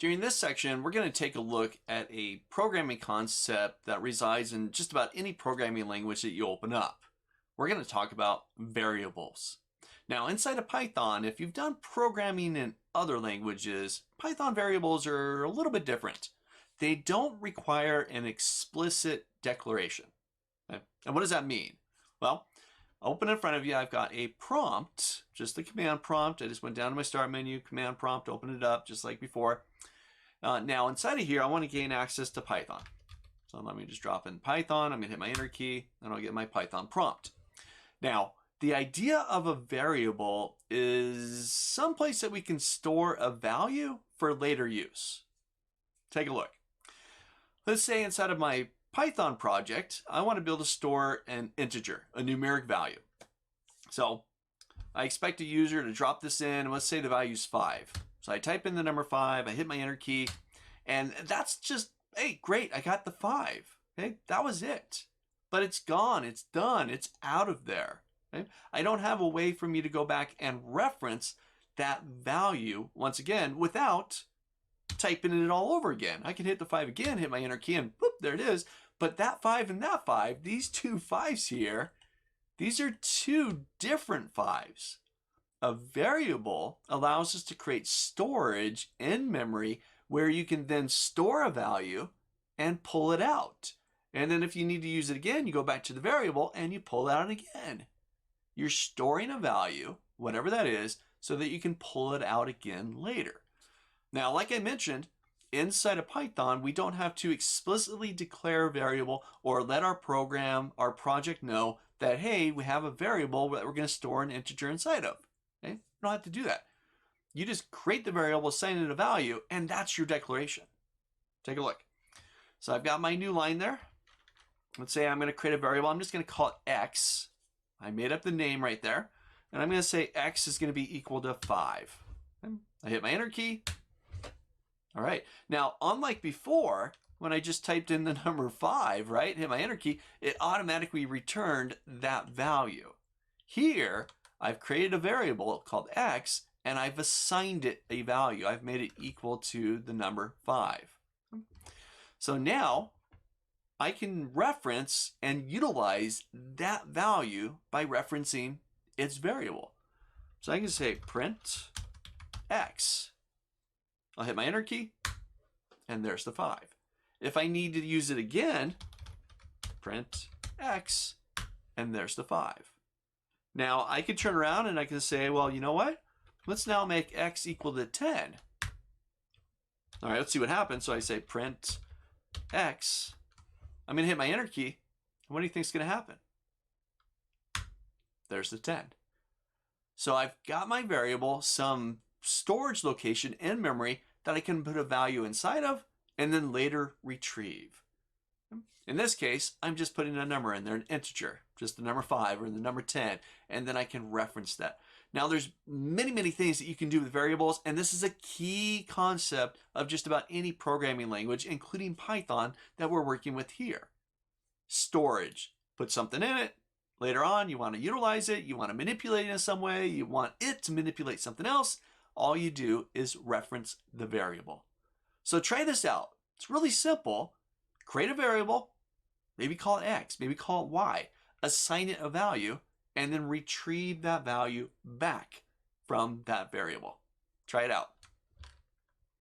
During this section, we're going to take a look at a programming concept that resides in just about any programming language that you open up. We're going to talk about variables. Now, inside of Python, if you've done programming in other languages, Python variables are a little bit different. They don't require an explicit declaration. Okay? And what does that mean? Well, open in front of you, I've got a prompt, just the command prompt. I just went down to my start menu, command prompt, open it up just like before. Now inside of here, I want to gain access to Python. So let me just drop in Python. I'm going to hit my enter key, and I'll get my Python prompt. Now, the idea of a variable is someplace that we can store a value for later use. Take a look. Let's say inside of my Python project, I want to be able to store an integer, a numeric value. So I expect a user to drop this in, and let's say the value is 5. So I type in the number 5, I hit my enter key, and that's just, hey, great, I got the 5. Okay, that was it. But it's gone, it's done, it's out of there. Okay? I don't have a way for me to go back and reference that value once again without typing it all over again. I can hit the 5 again, hit my enter key, and boop, there it is. But that 5 and that 5, these two 5s here, these are two different 5s. A variable allows us to create storage in memory where you can then store a value and pull it out. And then if you need to use it again, you go back to the variable and you pull it out again. You're storing a value, whatever that is, so that you can pull it out again later. Now, like I mentioned, inside of Python, we don't have to explicitly declare a variable or let our program, our project know that, hey, we have a variable that we're going to store an integer inside of. Okay? You don't have to do that. You just create the variable, assign it a value, and that's your declaration. Take a look. So I've got my new line there. Let's say I'm going to create a variable. I'm just going to call it x. I made up the name right there. And I'm going to say x is going to be equal to 5. Okay? I hit my enter key. All right. Now, unlike before, when I just typed in the number 5, right, hit my enter key, it automatically returned that value. Here, I've created a variable called x, and I've assigned it a value. I've made it equal to the number 5. So now, I can reference and utilize that value by referencing its variable. So I can say print x. I'll hit my enter key, and there's the 5. If I need to use it again, print x, and there's the 5. Now I could turn around and I can say, well, you know what? Let's now make x equal to 10. All right, let's see what happens. So I say print x. I'm going to hit my enter key. What do you think is going to happen? There's the 10. So I've got my variable, some storage location in memory that I can put a value inside of and then later retrieve. In this case, I'm just putting a number in there, an integer, just the number 5 or the number 10, and then I can reference that. Now there's many things that you can do with variables, and this is a key concept of just about any programming language, including Python, that we're working with here. Storage. Put something in it. Later on, you want to utilize it, you want to manipulate it in some way, you want it to manipulate something else. All you do is reference the variable. So try this out. It's really simple. Create a variable, maybe call it x, maybe call it y, assign it a value, and then retrieve that value back from that variable. Try it out.